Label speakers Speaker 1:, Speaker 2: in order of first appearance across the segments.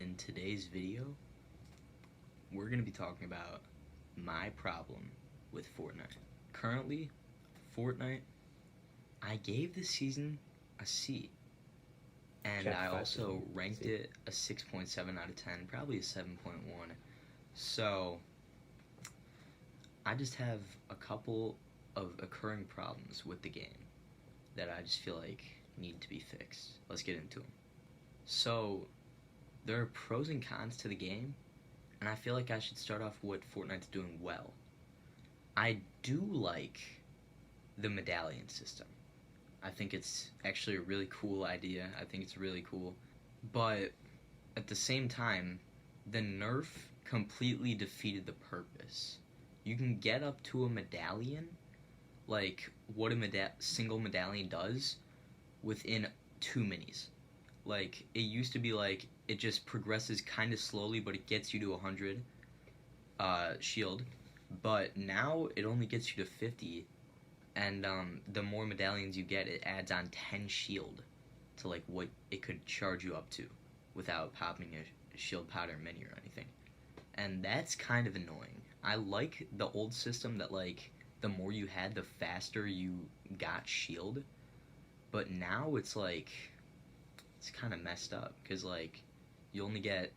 Speaker 1: In today's video, we're going to be talking about my problem with Fortnite. Currently, Fortnite, I gave this season a C. And I also ranked it a 6.7 out of 10, probably a 7.1. So, I just have a couple of occurring problems with the game that I just feel like need to be fixed. Let's get into them. So, there are pros and cons to the game, and I feel like I should start off what Fortnite's doing well. I do like the medallion system. I think it's actually a really cool idea. I think it's really cool. But at the same time, the nerf completely defeated the purpose. You can get up to a medallion, like what a single medallion does, within 2 minis. Like, it used to be like, it just progresses kind of slowly, but it gets you to 100 shield. But now, it only gets you to 50, and the more medallions you get, it adds on 10 shield to, like, what it could charge you up to without popping a shield powder mini or anything. And that's kind of annoying. I like the old system that, like, the more you had, the faster you got shield. But now, it's like, it's kind of messed up, because, like, you only get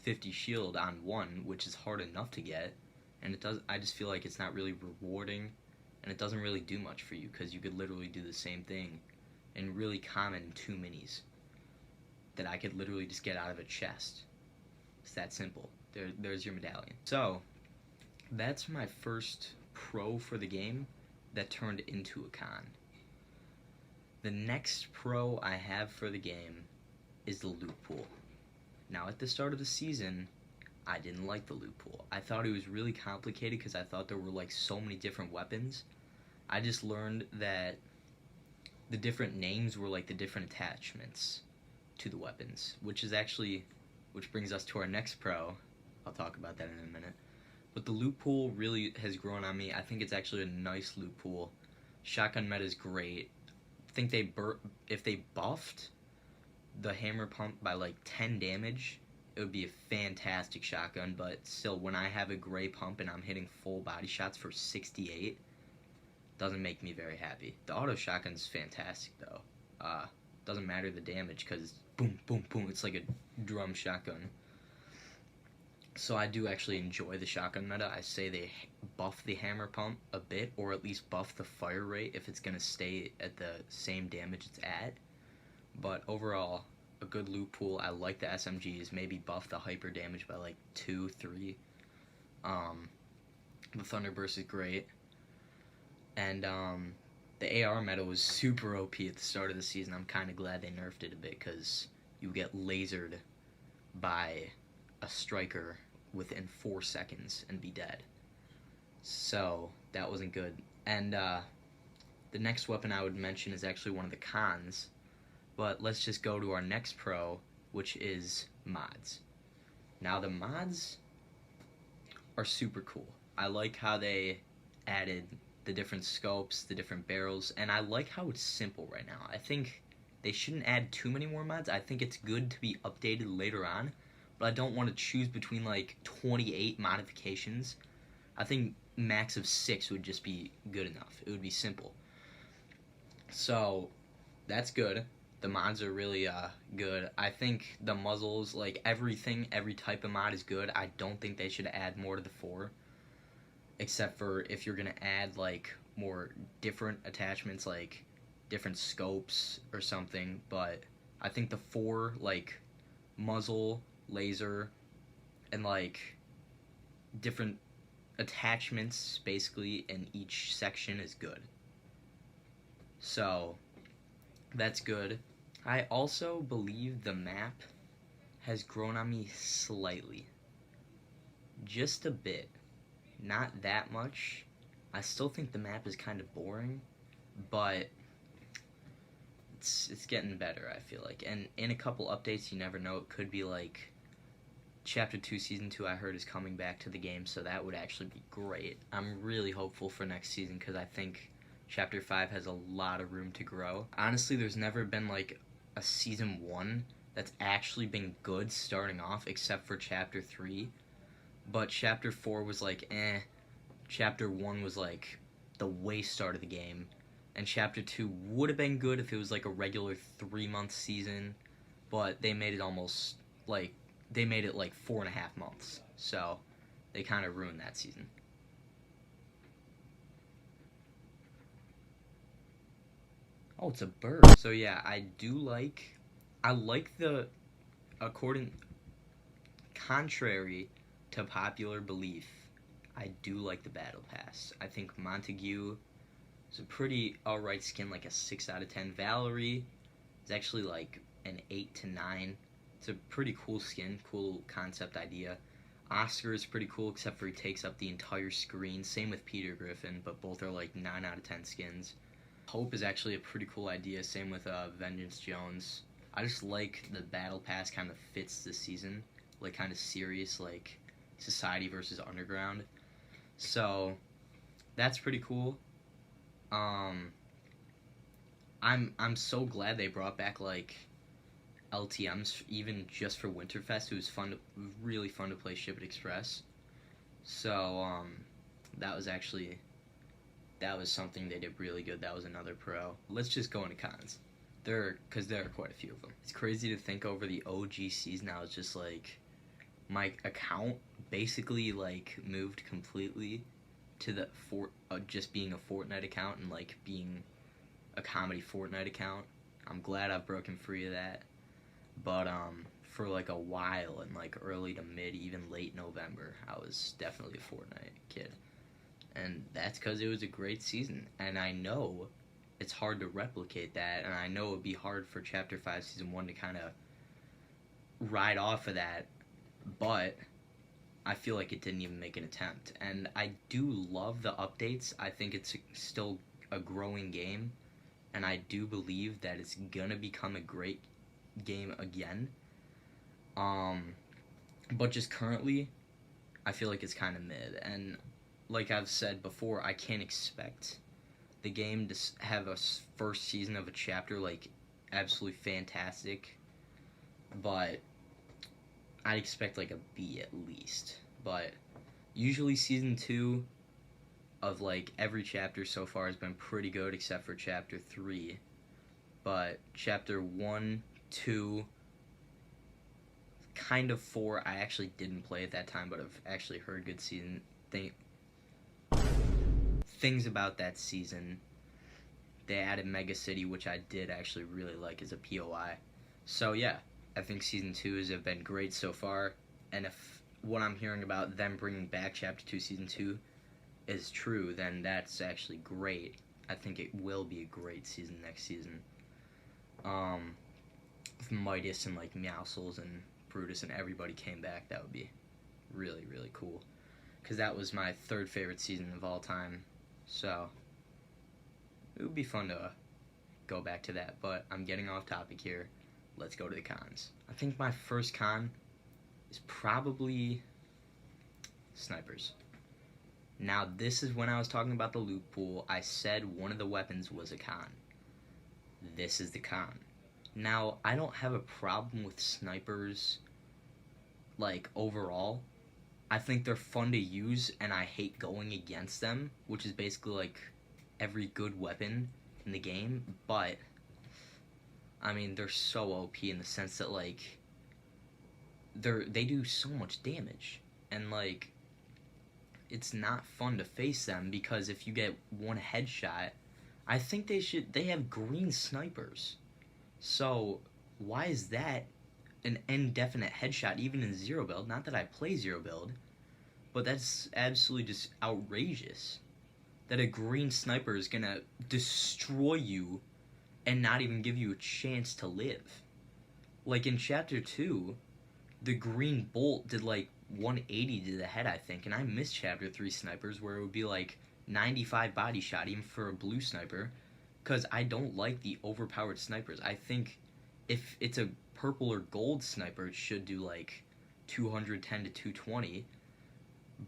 Speaker 1: 50 shield on one, which is hard enough to get, and I just feel like it's not really rewarding, and it doesn't really do much for you, because you could literally do the same thing in really common 2 minis that I could literally just get out of a chest. It's that simple. There's your medallion. So, that's my first pro for the game that turned into a con. The next pro I have for the game is the loot pool. Now, at the start of the season, I didn't like the loot pool. I thought it was really complicated because I thought there were like so many different weapons. I just learned that the different names were like the different attachments to the weapons, which brings us to our next pro. I'll talk about that in a minute. But the loot pool really has grown on me. I think it's actually a nice loot pool. Shotgun meta is great. I think if they buffed the hammer pump by like 10 damage, it would be a fantastic shotgun. But still, when I have a gray pump and I'm hitting full body shots for 68, doesn't make me very happy. The auto shotgun's fantastic though. Doesn't matter the damage because boom, boom, boom. It's like a drum shotgun. So I do actually enjoy the shotgun meta. I say they buff the hammer pump a bit, or at least buff the fire rate if it's going to stay at the same damage it's at. But overall, a good loot pool. I like the SMGs. Maybe buff the hyper damage by like 2, 3. The Thunderburst is great. And the AR meta was super OP at the start of the season. I'm kind of glad they nerfed it a bit because you get lasered by a striker within 4 seconds and be dead. So that wasn't good. And the next weapon I would mention is actually one of the cons. But let's just go to our next pro, which is mods. Now the mods are super cool. I like how they added the different scopes, the different barrels, and I like how it's simple right now. I think they shouldn't add too many more mods. I think it's good to be updated later on, but I don't want to choose between like 28 modifications. I think max of 6 would just be good enough. It would be simple. So that's good. The mods are really good. I think the muzzles, like every type of mod is good. I don't think they should add more to the 4, except for if you're gonna add like more different attachments, like different scopes or something. But I think the 4, like muzzle, laser, and like different attachments basically in each section is good. So that's good. I also believe the map has grown on me slightly. Just a bit. Not that much. I still think the map is kind of boring, but it's getting better, I feel like. And in a couple updates, you never know, it could be like Chapter 2, Season 2, I heard, is coming back to the game, so that would actually be great. I'm really hopeful for next season because I think Chapter 5 has a lot of room to grow. Honestly, there's never been like a Season 1 that's actually been good starting off, except for Chapter 3. But Chapter 4 was like, eh. Chapter 1 was like the way start of the game. And Chapter 2 would have been good if it was like a regular 3-month season. But they made it almost like, they made it like 4.5 months. So they kind of ruined that season. Oh, it's a bird. So yeah, I like the, according, contrary to popular belief, I do like the Battle Pass. I think Montague is a pretty alright skin, like a 6 out of 10. Valerie is actually like an 8 to 9. It's a pretty cool skin, cool concept idea. Oscar is pretty cool, except for he takes up the entire screen. Same with Peter Griffin, but both are like 9 out of 10 skins. Hope is actually a pretty cool idea. Same with Vengeance Jones. I just like the Battle Pass kind of fits the season, like kind of serious, like Society versus Underground. So that's pretty cool. I'm so glad they brought back like LTMs even just for Winterfest. It was really fun to play Ship It Express. So that was actually, that was something they did really good. That was another pro. Let's just go into cons. Because there are quite a few of them. It's crazy to think over the OG season. I was just like, my account basically like moved completely to the just being a Fortnite account and like being a comedy Fortnite account. I'm glad I've broken free of that. But for like a while in like early to mid, even late November, I was definitely a Fortnite kid. And that's because it was a great season. And I know it's hard to replicate that, and I know it would be hard for Chapter 5 Season 1 to kind of ride off of that, but I feel like it didn't even make an attempt. And I do love the updates. I think it's still a growing game, and I do believe that it's gonna become a great game again. But just currently, I feel like it's kind of mid, and like I've said before, I can't expect the game to have a first season of a chapter like absolutely fantastic, but I'd expect like a B at least. But usually season 2 of like every chapter so far has been pretty good, except for Chapter 3. But Chapter 1, 2, kind of 4, I actually didn't play at that time, but I've actually heard good things about that season. They added Mega City, which I did actually really like as a POI. So yeah, I think Season 2 has been great so far, and if what I'm hearing about them bringing back Chapter 2 Season 2 is true, then that's actually great. I think it will be a great season next season. If Midas and like Meowscles and Brutus and everybody came back, that would be really, really cool. Because that was my third favorite season of all time. So it would be fun to go back to that. But I'm getting off topic here. Let's go to the cons. I think my first con is probably snipers. Now, this is when I was talking about the loot pool. I said one of the weapons was a con. This is the con. Now, I don't have a problem with snipers, like, overall. I think they're fun to use, and I hate going against them, which is basically, like, every good weapon in the game. But, I mean, they're so OP in the sense that, like, they do so much damage. And, like, it's not fun to face them, because if you get one headshot, I think they have green snipers. So, why is that an indefinite headshot even in zero build? Not that I play zero build, but that's absolutely just outrageous. That a green sniper is gonna destroy you and not even give you a chance to live. Like in Chapter 2, the green bolt did like 180 to the head, I think, and I missed Chapter 3 snipers where it would be like 95 body shot even for a blue sniper, because I don't like the overpowered snipers. I think if it's a purple or gold sniper, it should do like 210 to 220,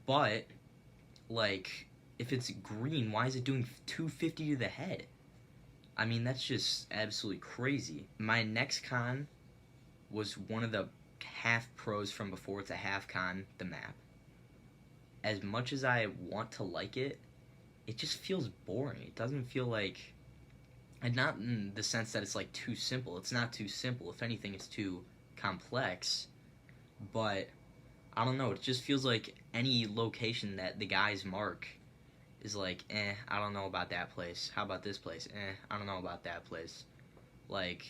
Speaker 1: but like if it's green, why is it doing 250 to the head? I mean, that's just absolutely crazy. My next con was one of the half pros from before to half con the map. As much as I want to like it, it just feels boring. It doesn't feel like, and not in the sense that it's like too simple. It's not too simple. If anything, it's too complex. But I don't know. It just feels like any location that the guys mark is like, I don't know about that place. How about this place? I don't know about that place. Like,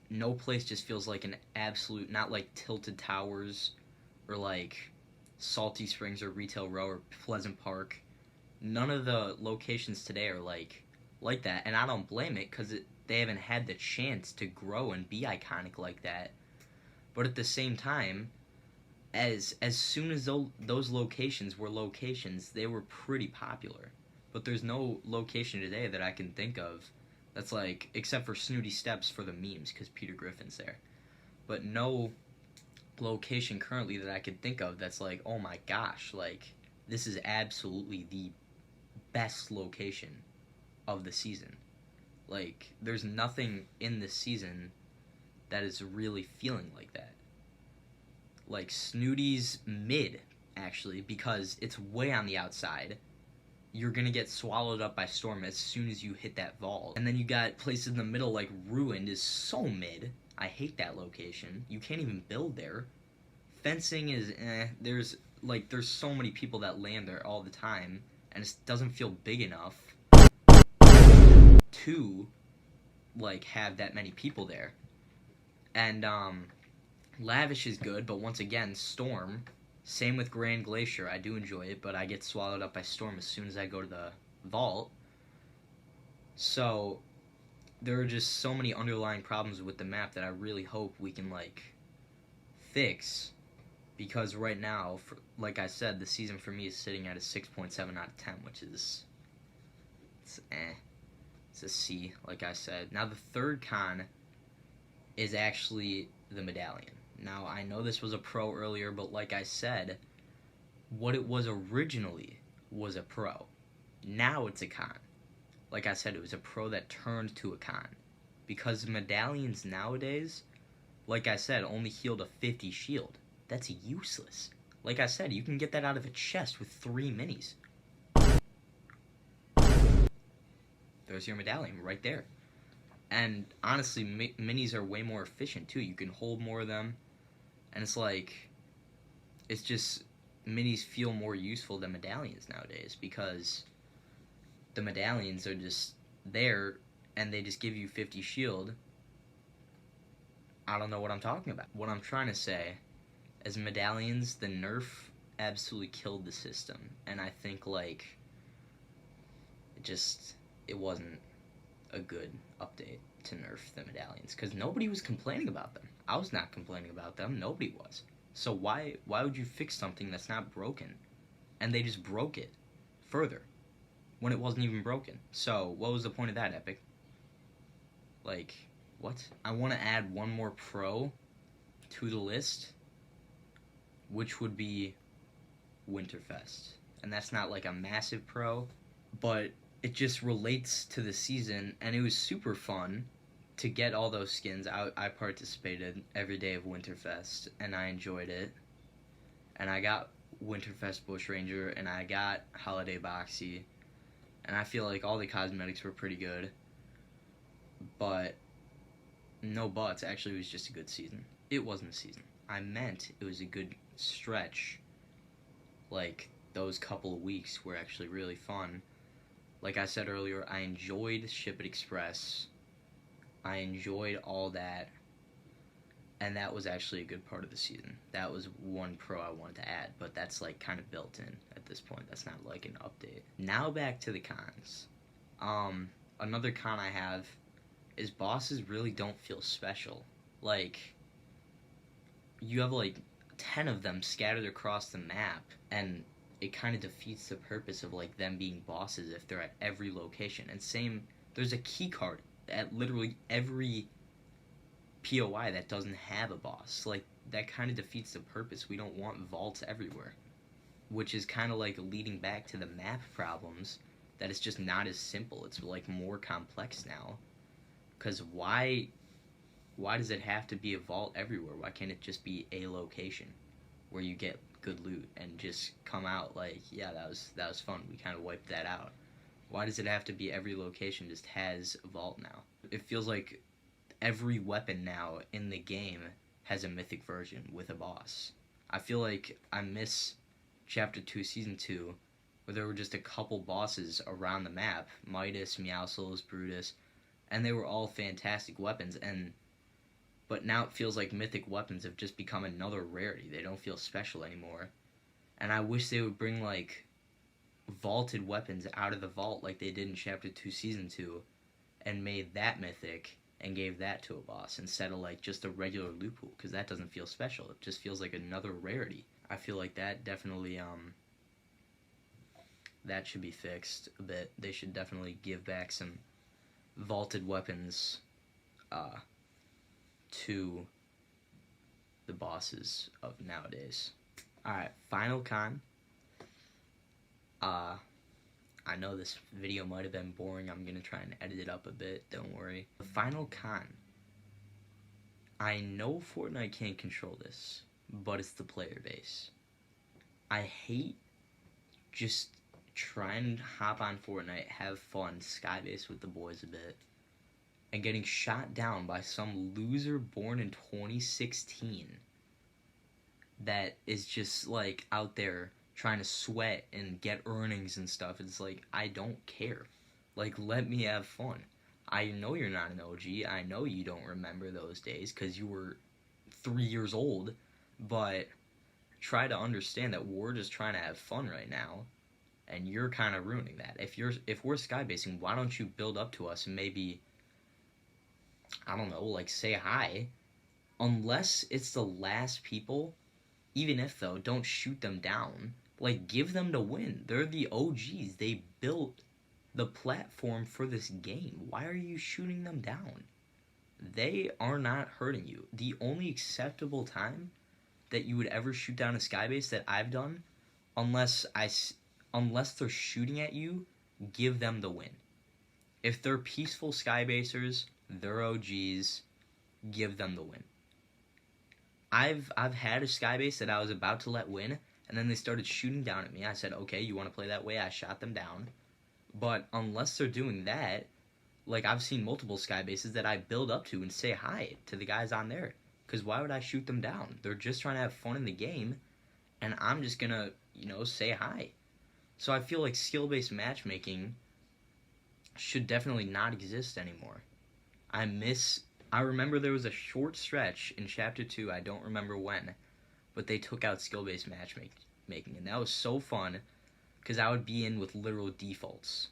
Speaker 1: no place just feels like an absolute, not like Tilted Towers or like Salty Springs or Retail Row or Pleasant Park. None of the locations today are like that, and I don't blame it because they haven't had the chance to grow and be iconic like that. But at the same time, as soon as those locations were locations, they were pretty popular. But there's no location today that I can think of that's like, except for Snooty Steps for the memes because Peter Griffin's there. But no location currently that I could think of that's like, oh my gosh, like this is absolutely the best location of the season. Like there's nothing in this season that is really feeling like that. Like Snooty's mid, actually, because it's way on the outside. You're gonna get swallowed up by Storm as soon as you hit that vault. And then you got places in the middle like Ruined is so mid. I hate that location. You can't even build there. Fencing is There's so many people that land there all the time, and it doesn't feel big enough to like have that many people there. And Lavish is good, but once again, Storm. Same with Grand Glacier. I do enjoy it, but I get swallowed up by Storm as soon as I go to the vault. So there are just so many underlying problems with the map that I really hope we can like fix, because right now, like I said, the season for me is sitting at a 6.7 out of 10, which is it's a C, like I said. Now the third con is actually the medallion. Now, I know this was a pro earlier, but like I said, what it was originally was a pro. Now it's a con. Like I said, it was a pro that turned to a con. Because medallions nowadays, like I said, only healed a 50 shield. That's useless. Like I said, you can get that out of a chest with 3 minis. There's your medallion right there. And honestly, minis are way more efficient too. You can hold more of them. And it's like, it's just, minis feel more useful than medallions nowadays, because the medallions are just there and they just give you 50 shield. I don't know what I'm talking about. What I'm trying to say is medallions, the nerf absolutely killed the system. And I think like, it wasn't a good update to nerf the medallions, because nobody was complaining about them. I was not complaining about them. Nobody was. So why would you fix something that's not broken? And they just broke it further when it wasn't even broken. So what was the point of that, Epic? Like, what? I want to add one more pro to the list, which would be Winterfest. And that's not like a massive pro, but it just relates to the season, and it was super fun to get all those skins. I participated every day of Winterfest, and I enjoyed it. And I got Winterfest Bushranger, and I got Holiday Boxy, and I feel like all the cosmetics were pretty good. But, no buts, actually it was just a good season. It wasn't a season. I meant it was a good stretch. Like, those couple of weeks were actually really fun. Like I said earlier, I enjoyed Ship It Express. I enjoyed all that. And that was actually a good part of the season. That was one pro I wanted to add, but that's like kind of built in at this point. That's not like an update. Now back to the cons. Another con I have is bosses really don't feel special. Like, you have like 10 of them scattered across the map, and it kind of defeats the purpose of like them being bosses if they're at every location. And same, there's a key card at literally every POI that doesn't have a boss. Like, that kind of defeats the purpose. We don't want vaults everywhere, which is kind of like leading back to the map problems, that it's just not as simple. It's like more complex now. Because why why does it have to be a vault everywhere? Why can't it just be a location where you get good loot and just come out like, yeah, that was fun. We kind of wiped that out. Why does it have to be every location just has a vault now? It feels like every weapon now in the game has a mythic version with a boss. I feel like I miss Chapter 2, Season 2, where there were just a couple bosses around the map, Midas, Meowscles, Brutus, and they were all fantastic weapons, but now it feels like mythic weapons have just become another rarity. They don't feel special anymore. And I wish they would bring, like, vaulted weapons out of the vault like they did in Chapter 2, Season 2, and made that mythic and gave that to a boss instead of, like, just a regular loot pool, because that doesn't feel special. It just feels like another rarity. I feel like that definitely, that should be fixed a bit. They should definitely give back some vaulted weapons, to the bosses of nowadays. Alright, final con. I know this video might have been boring. I'm gonna try and edit it up a bit, don't worry. The final con. I know Fortnite can't control this, but it's the player base. I hate just trying to hop on Fortnite, have fun, skybase with the boys a bit, and getting shot down by some loser born in 2016 that is just, like, out there trying to sweat and get earnings and stuff. It's like, I don't care. Like, let me have fun. I know you're not an OG. I know you don't remember those days because you were 3 years old, but try to understand that we're just trying to have fun right now, and you're kind of ruining that. If we're skybasing, why don't you build up to us and maybe, I don't know, like, say hi? Unless it's the last people, even if, though, don't shoot them down. Like, give them the win. They're the OGs. They built the platform for this game. Why are you shooting them down? They are not hurting you. The only acceptable time that you would ever shoot down a skybase that I've done, unless they're shooting at you, give them the win. If they're peaceful skybasers, they're OGs, give them the win. I've had a skybase that I was about to let win, and then they started shooting down at me. I said, okay, you want to play that way? I shot them down. But unless they're doing that, like, I've seen multiple skybases that I build up to and say hi to the guys on there. Because why would I shoot them down? They're just trying to have fun in the game, and I'm just gonna, say hi. So I feel like skill-based matchmaking should definitely not exist anymore. I remember there was a short stretch in Chapter 2, I don't remember when, but they took out skill-based matchmaking, and that was so fun, because I would be in with literal defaults.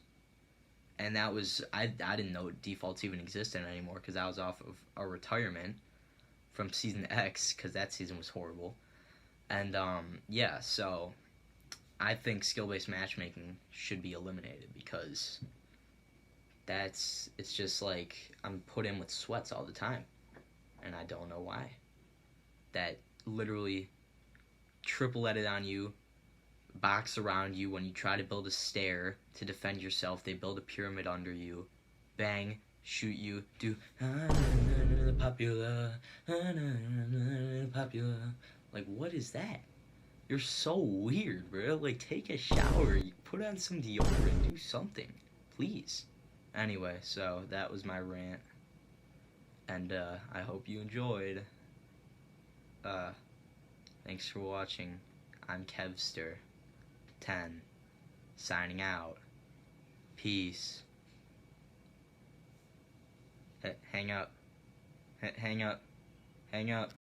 Speaker 1: And that was, I didn't know defaults even existed anymore, because I was off of a retirement from Season X, because that season was horrible. And, yeah, so I think skill-based matchmaking should be eliminated, because it's just like, I'm put in with sweats all the time, and I don't know why. That literally triple edit on you, box around you when you try to build a stair to defend yourself, they build a pyramid under you, bang, shoot you, do popular, popular. Like, what is that? You're so weird, bro. Like, take a shower, put on some deodorant, do something, please. Anyway, so that was my rant, and I hope you enjoyed. Thanks for watching. I'm Kevster10, signing out. Peace. Hang up. Hang up. Hang up.